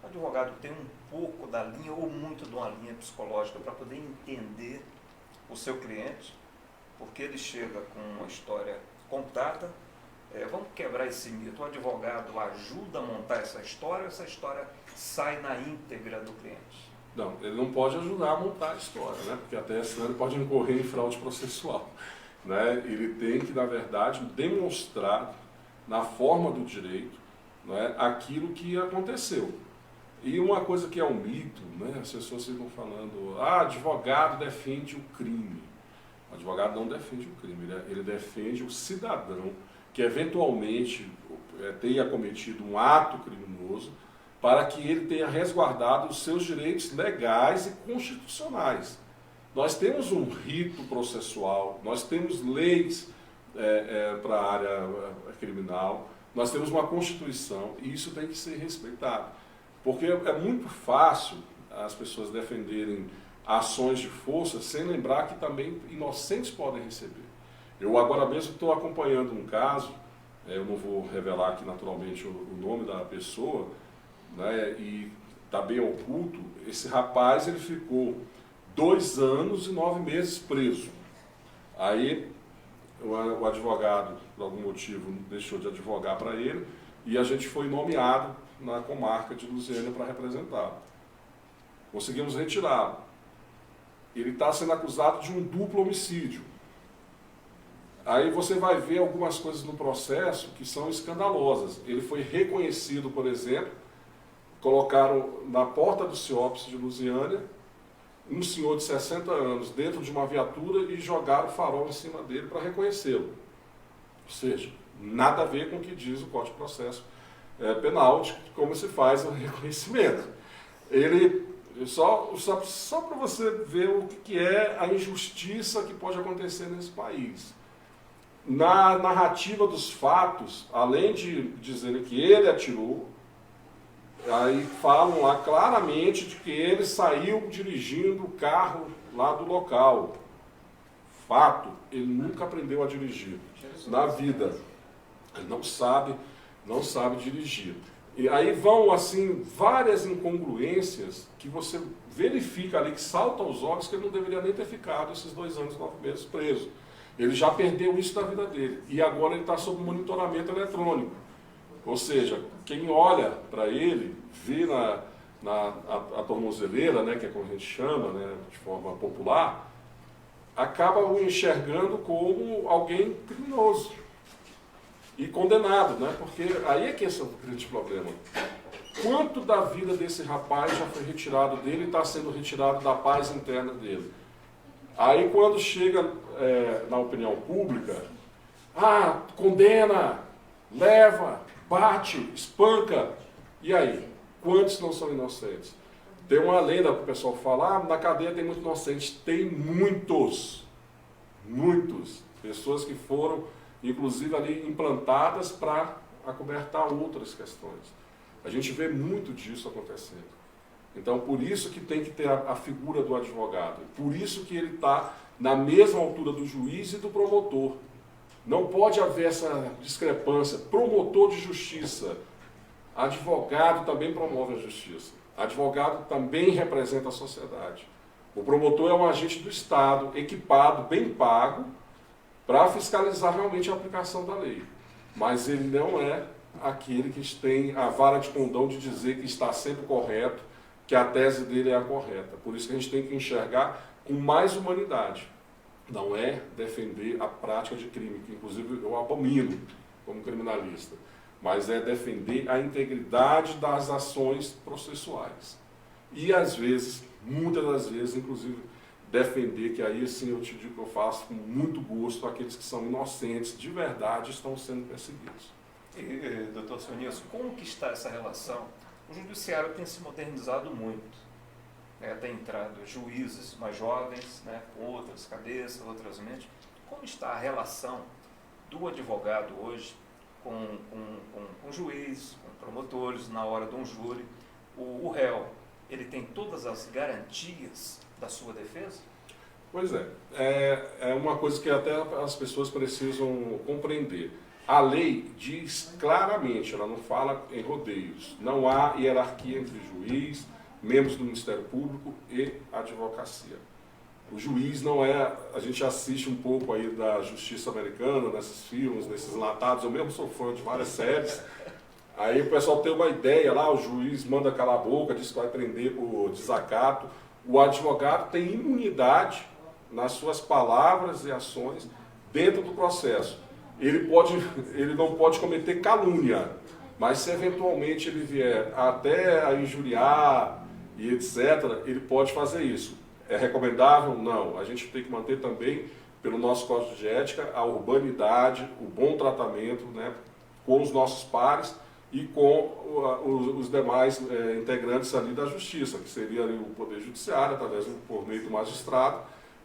O advogado tem um pouco da linha ou muito de uma linha psicológica para poder entender o seu cliente, porque ele chega com uma história contada. Vamos quebrar esse mito. O advogado ajuda a montar essa história sai na íntegra do cliente? Não, ele não pode ajudar a montar a história, né? Porque até senão ele pode incorrer em fraude processual, né? Ele tem que, na verdade, demonstrar na forma do direito, né, aquilo que aconteceu. E uma coisa que é um mito, né? As pessoas ficam falando, advogado defende o crime. O advogado não defende o crime, ele defende o cidadão que eventualmente tenha cometido um ato criminoso, para que ele tenha resguardado os seus direitos legais e constitucionais. Nós temos um rito processual, nós temos leis para a área criminal, nós temos uma Constituição e isso tem que ser respeitado. Porque é muito fácil as pessoas defenderem ações de força sem lembrar que também inocentes podem receber. Eu agora mesmo estou acompanhando um caso, eu não vou revelar aqui naturalmente o nome da pessoa, né, e está bem oculto. Esse rapaz ele ficou 2 anos e 9 meses preso. Aí o advogado, por algum motivo, deixou de advogar para ele e a gente foi nomeado na comarca de Lusiânia para representá-lo. Conseguimos retirá-lo. Ele está sendo acusado de um duplo homicídio. Aí você vai ver algumas coisas no processo que são escandalosas. Ele foi reconhecido, por exemplo, colocaram na porta do CIOPS de Lusiânia um senhor de 60 anos dentro de uma viatura e jogaram o farol em cima dele para reconhecê-lo. Ou seja, nada a ver com o que diz o Código de Processo Penal, de como se faz o reconhecimento. Ele, só para você ver o que é a injustiça que pode acontecer nesse país. Na narrativa dos fatos, além de dizerem que ele atirou, aí falam lá claramente de que ele saiu dirigindo o carro lá do local. Fato, ele nunca aprendeu a dirigir na vida. Ele não sabe dirigir. E aí vão assim várias incongruências que você verifica ali, que saltam aos olhos, que ele não deveria nem ter ficado esses 2 anos e 9 meses preso. Ele já perdeu isso da vida dele. E agora ele está sob monitoramento eletrônico. Ou seja, quem olha para ele, vê a tornozeleira, né, que é como a gente chama, né, de forma popular, acaba o enxergando como alguém criminoso e condenado, né, porque aí é que esse é o grande problema. Quanto da vida desse rapaz já foi retirado dele e está sendo retirado da paz interna dele? Aí quando chega na opinião pública, condena, leva, bate, espanca. E aí? Quantos não são inocentes? Tem uma lenda que o pessoal fala, na cadeia tem muitos inocentes. Tem muitos. Muitos. Pessoas que foram, inclusive, ali implantadas para acobertar outras questões. A gente vê muito disso acontecendo. Então, por isso que tem que ter a figura do advogado. Por isso que ele está na mesma altura do juiz e do promotor. Não pode haver essa discrepância. Promotor de justiça, advogado também promove a justiça. Advogado também representa a sociedade. O promotor é um agente do Estado, equipado, bem pago, para fiscalizar realmente a aplicação da lei. Mas ele não é aquele que tem a vara de condão de dizer que está sempre correto, que a tese dele é a correta. Por isso que a gente tem que enxergar com mais humanidade. Não é defender a prática de crime, que inclusive eu abomino como criminalista, mas é defender a integridade das ações processuais. E às vezes, muitas das vezes, inclusive, defender, que aí sim eu te digo que eu faço com muito gosto, aqueles que são inocentes, de verdade, estão sendo perseguidos. E, doutor Sonilson, como que está essa relação? O judiciário tem se modernizado muito, né? Tem entrado juízes mais jovens, né? Com outras cabeças, outras mentes. Como está a relação do advogado hoje com o juiz, com promotores, na hora de um júri? O réu, ele tem todas as garantias da sua defesa? Pois é, é uma coisa que até as pessoas precisam compreender. A lei diz claramente, ela não fala em rodeios, não há hierarquia entre juiz, membros do Ministério Público e advocacia. O juiz não é, a gente assiste um pouco aí da justiça americana, nesses filmes, nesses enlatados, eu mesmo sou fã de várias séries, aí o pessoal tem uma ideia lá, o juiz manda calar a boca, diz que vai prender por desacato, o advogado tem imunidade nas suas palavras e ações dentro do processo. Ele não pode cometer calúnia, mas se eventualmente ele vier até a injuriar e etc., ele pode fazer isso. É recomendável? Não. A gente tem que manter também, pelo nosso código de ética, a urbanidade, o bom tratamento, né, com os nossos pares e com os demais integrantes ali da justiça, que seria ali o Poder Judiciário, através por meio do magistrado,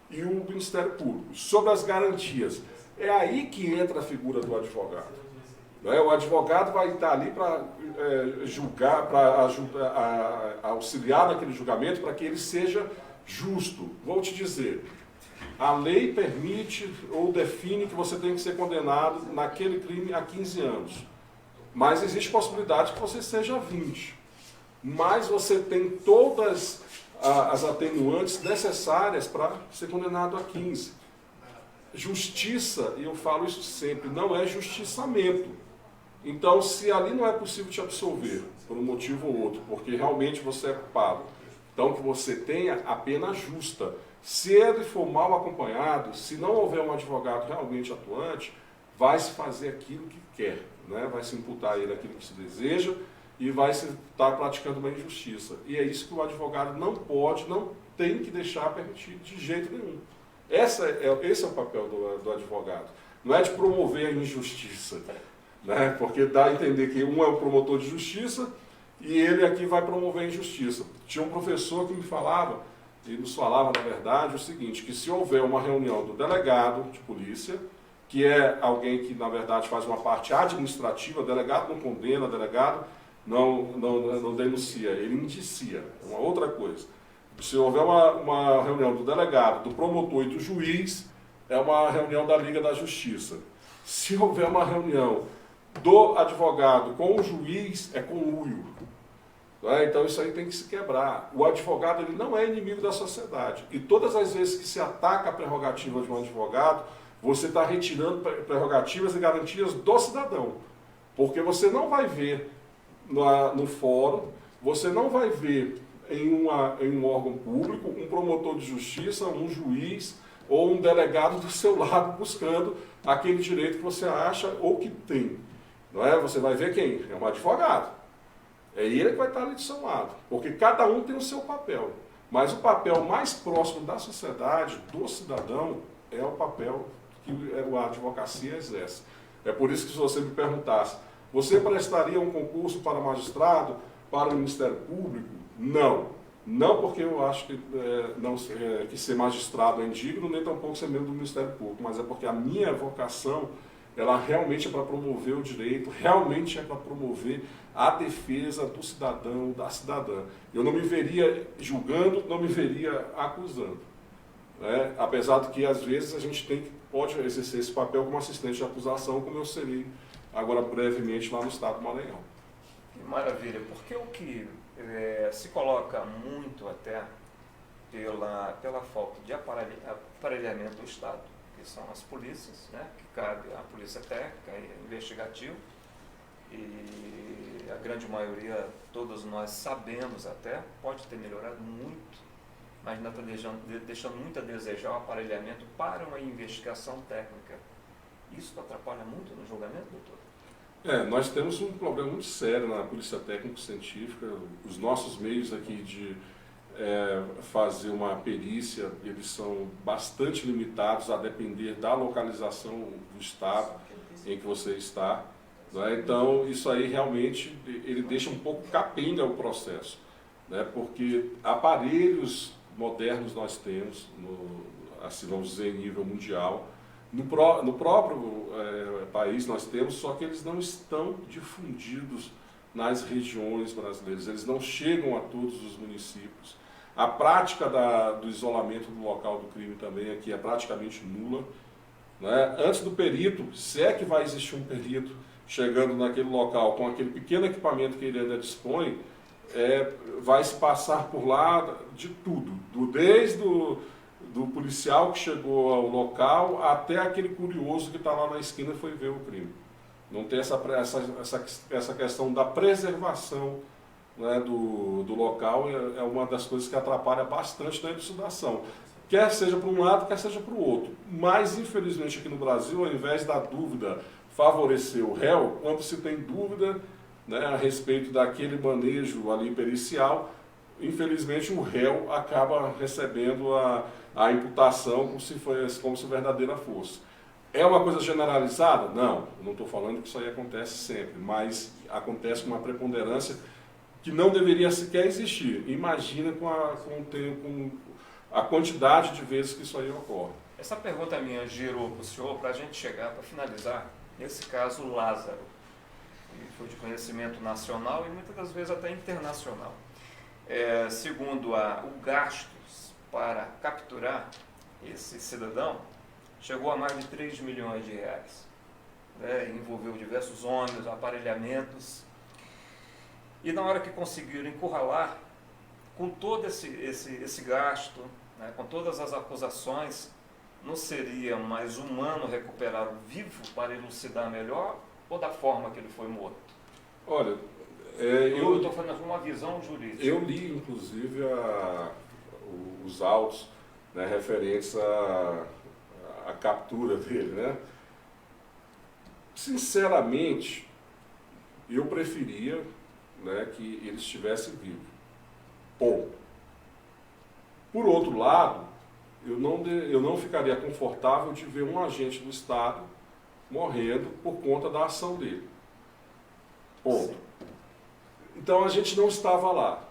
e o Ministério Público. Sobre as garantias, é aí que entra a figura do advogado. Né? O advogado vai estar ali para julgar, para auxiliar naquele julgamento, para que ele seja justo. Vou te dizer, a lei permite ou define que você tem que ser condenado naquele crime a 15 anos. Mas existe possibilidade que você seja 20. Mas você tem todas as atenuantes necessárias para ser condenado a 15. Justiça, e eu falo isso sempre, não é justiçamento. Então, se ali não é possível te absolver, por um motivo ou outro, porque realmente você é culpado, então que você tenha a pena justa. Se ele for mal acompanhado, se não houver um advogado realmente atuante, vai se fazer aquilo que quer, né? Vai se imputar a ele aquilo que se deseja e vai se estar praticando uma injustiça. E é isso que o advogado não pode, não tem que deixar permitido de jeito nenhum. Esse é o papel do advogado. Não é de promover a injustiça, né? Porque dá a entender que um é o promotor de justiça e ele aqui vai promover a injustiça. Tinha um professor que me falava, e nos falava, na verdade, o seguinte, que se houver uma reunião do delegado de polícia, que é alguém que, na verdade, faz uma parte administrativa, o delegado não condena, o delegado não denuncia, ele indicia, é uma outra coisa. Se houver uma reunião do delegado, do promotor e do juiz, é uma reunião da Liga da Justiça. Se houver uma reunião do advogado com o juiz, é conluio. Então isso aí tem que se quebrar. O advogado ele não é inimigo da sociedade. E todas as vezes que se ataca a prerrogativa de um advogado, você está retirando prerrogativas e garantias do cidadão. Porque você não vai ver no fórum, você não vai ver em um órgão público, um promotor de justiça, um juiz ou um delegado do seu lado buscando aquele direito que você acha ou que tem. Não é? Você vai ver quem? É um advogado. É ele que vai estar ali do seu lado, porque cada um tem o seu papel. Mas o papel mais próximo da sociedade, do cidadão, é o papel que a advocacia exerce. É por isso que se você me perguntasse, você prestaria um concurso para magistrado, para o Ministério Público? Não. Não porque eu acho que ser magistrado é indigno, nem tampouco ser membro do Ministério Público, mas é porque a minha vocação ela realmente é para promover o direito, realmente é para promover a defesa do cidadão, da cidadã. Eu não me veria julgando, não me veria acusando. Né? Apesar de que, às vezes, a gente pode exercer esse papel como assistente de acusação, como eu serei agora brevemente lá no estado do Maranhão. Maravilha, porque o que se coloca muito até pela falta de aparelhamento do Estado, que são as polícias, né, que cabe a polícia técnica e investigativa, e a grande maioria, todos nós sabemos até, pode ter melhorado muito, mas ainda está deixando muito a desejar o aparelhamento para uma investigação técnica. Isso atrapalha muito no julgamento, doutor? Nós temos um problema muito sério na polícia técnico-científica. Os nossos meios aqui de fazer uma perícia, eles são bastante limitados a depender da localização do estado em que você está. Né? Então, isso aí realmente ele deixa um pouco capenga o processo, né? Porque aparelhos modernos nós temos, assim vamos dizer, em nível mundial. No próprio país nós temos, só que eles não estão difundidos nas regiões brasileiras, eles não chegam a todos os municípios. A prática do isolamento do local do crime também aqui é praticamente nula. Né? Antes do perito, se é que vai existir um perito chegando naquele local com aquele pequeno equipamento que ele ainda dispõe, vai se passar por lá de tudo, desde do policial que chegou ao local até aquele curioso que está lá na esquina e foi ver o crime. Não tem essa questão da preservação, né, do local, é uma das coisas que atrapalha bastante na elucidação. Quer seja para um lado, quer seja para o outro. Mas, infelizmente, aqui no Brasil, ao invés da dúvida favorecer o réu, quando se tem dúvida, né, a respeito daquele manejo ali pericial, infelizmente o réu acaba recebendo a imputação como se verdadeira fosse. É uma coisa generalizada? Não estou falando que isso aí acontece sempre, mas acontece com uma preponderância que não deveria sequer existir. Imagina com a quantidade de vezes que isso aí ocorre. Essa pergunta minha girou para o senhor para a gente chegar, para finalizar, nesse caso Lázaro, que foi de conhecimento nacional e muitas das vezes até internacional. Segundo o gastos para capturar esse cidadão, chegou a mais de 3 milhões de reais. Envolveu diversos ônibus, aparelhamentos. E na hora que conseguiram encurralar, com todo esse gasto, né, com todas as acusações, não seria mais humano recuperá-lo vivo para elucidar melhor ou da forma que ele foi morto? Olha, eu estou falando uma visão jurídica. Eu li, inclusive, os autos, né, referentes à captura dele. Né? Sinceramente, eu preferia, né, que ele estivesse vivo. Ponto. Por outro lado, eu não ficaria confortável de ver um agente do Estado morrendo por conta da ação dele. Ponto. Sim. Então a gente não estava lá.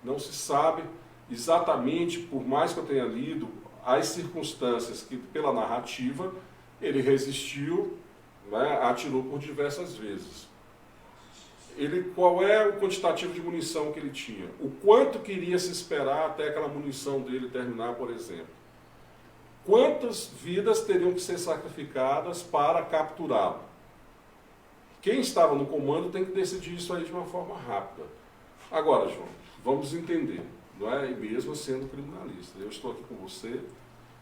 Não se sabe exatamente, por mais que eu tenha lido, as circunstâncias que, pela narrativa, ele resistiu, né, atirou por diversas vezes. Qual é o quantitativo de munição que ele tinha? O quanto que iria se esperar até aquela munição dele terminar, por exemplo? Quantas vidas teriam que ser sacrificadas para capturá-lo? Quem estava no comando tem que decidir isso aí de uma forma rápida. Agora, João, vamos entender, não é? E mesmo sendo criminalista, eu estou aqui com você,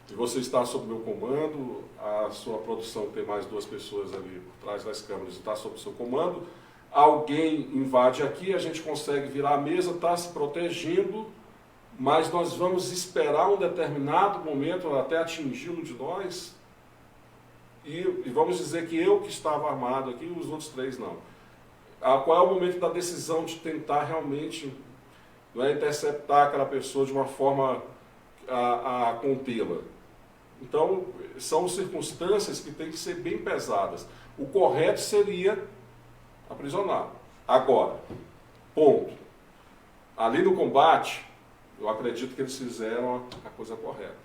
e você está sob meu comando, a sua produção tem mais 2 pessoas ali por trás das câmeras, está sob o seu comando. Alguém invade aqui, a gente consegue virar a mesa, está se protegendo, mas nós vamos esperar um determinado momento até atingir um de nós, e vamos dizer que eu que estava armado aqui, os outros 3 não. Qual é o momento da decisão de tentar realmente, não é, interceptar aquela pessoa de uma forma a contê-la? Então, são circunstâncias que têm que ser bem pesadas. O correto seria aprisioná-lo. Agora, ponto. Ali no combate, eu acredito que eles fizeram a coisa correta.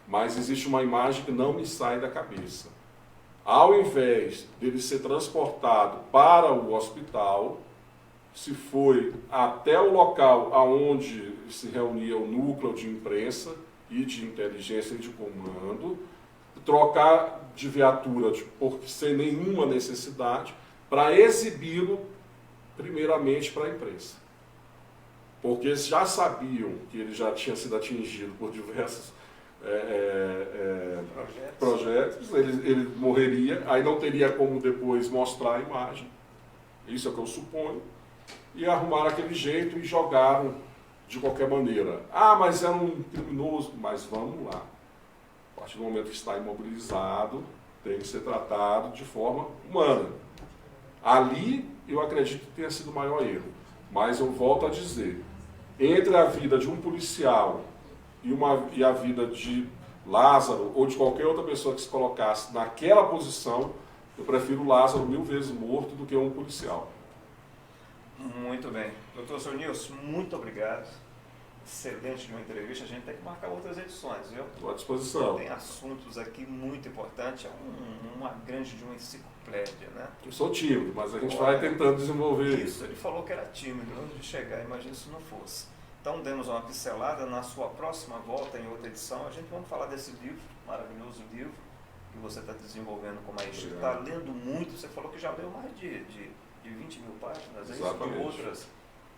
Mas existe uma imagem que não me sai da cabeça. Ao invés dele ser transportado para o hospital, se foi até o local aonde se reunia o núcleo de imprensa e de inteligência e de comando, trocar de viatura sem nenhuma necessidade, para exibi-lo primeiramente para a imprensa. Porque eles já sabiam que ele já tinha sido atingido por diversos projetos, ele morreria, aí não teria como depois mostrar a imagem, isso é o que eu suponho, e arrumaram aquele jeito e jogaram de qualquer maneira. Ah, mas era um criminoso, mas vamos lá. A partir do momento que está imobilizado, tem que ser tratado de forma humana. Ali, eu acredito que tenha sido o maior erro. Mas eu volto a dizer, entre a vida de um policial e a vida de Lázaro ou de qualquer outra pessoa que se colocasse naquela posição, eu prefiro Lázaro 1000 vezes morto do que um policial. Muito bem. Doutor Sr. Nilson, muito obrigado. Excelente de uma entrevista. A gente tem que marcar outras edições, viu? Estou à disposição. Tem assuntos aqui muito importantes. É uma grande de uma enciclopédia, né? Eu sou tímido, mas a gente vai tentando desenvolver isso. Ele falou que era tímido antes de chegar, imagina se não fosse. Então demos uma pincelada. Na sua próxima volta, em outra edição, a gente vai falar desse livro, maravilhoso livro, que você está desenvolvendo com maestria. Está lendo muito, você falou que já leu mais de 20 mil páginas, de outras,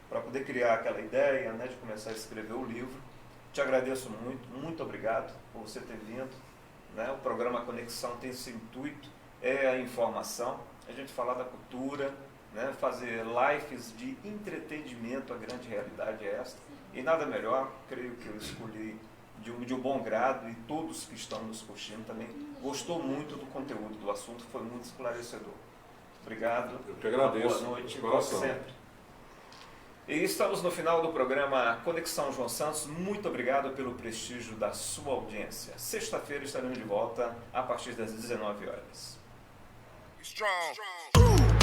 para poder criar aquela ideia, né, de começar a escrever o livro. Te agradeço muito, muito obrigado por você ter vindo. Né? O programa Conexão tem esse intuito, é a informação, a gente falar da cultura, né, fazer lives de entretenimento, a grande realidade é esta. E nada melhor, creio que eu escolhi de um bom grado, e todos que estão nos curtindo também gostou muito do conteúdo do assunto, foi muito esclarecedor. Obrigado. Eu que agradeço. Boa noite, como sempre. E estamos no final do programa Conexão João Santos. Muito obrigado pelo prestígio da sua audiência. Sexta-feira estaremos de volta a partir das 19 horas. Strong.